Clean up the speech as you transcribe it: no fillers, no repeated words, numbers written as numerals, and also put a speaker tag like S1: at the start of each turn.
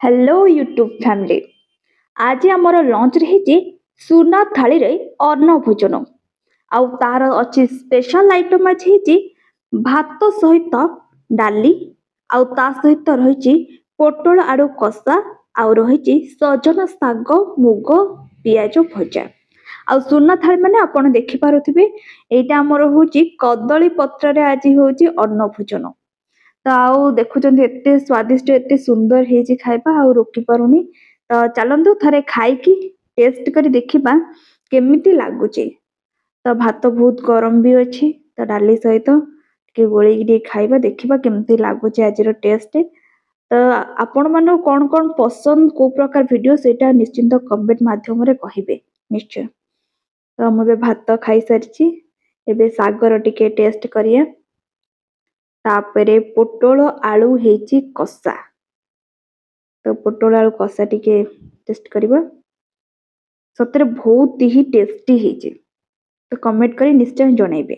S1: Hello YouTube family. आज आमर lunch रे सुना थाली रे अन्न भोजन आउ तार अच्छी स्पेशल आइटम आज भात सहित डाली आउ ता सहित रही पोटल आलू कषा आउ रही सजन साग मुग पियाज भजा आउ सुना थाली माने आपण देखि पारुथिबे एटा हमर होची कदली पत्र रे आज होची अन्न भोजन। तो आउ देखुचंदी एते स्वादिष्ट एते सुंदर हेजी खाइबा आउ रोकी पारुनी। तो चलंतु थरे खाइकी टेस्ट करी देखिबा केमिति लागुची। तो भात बहुत गरम भी अछि तो डाली सहित के गोळी डी खाइबा देखिबा केमिति लागुची आजिर टेस्ट। तो आपण मानो कोन कोन पसंद को प्रकार वीडियो सेटा निश्चिंत कमेंट माध्यम रे कहिबे निश्चय। तो हम बे भात खाइ सारिची एबे सागर टिके टेस्ट करिया। तापरे पोटल आलू हेची कषा। तो पोटल आलू कषा टिके टेस्ट करिबा सतरे बहुत ही टेस्टी हेची। तो कमेंट करी निश्चय जणाइबे।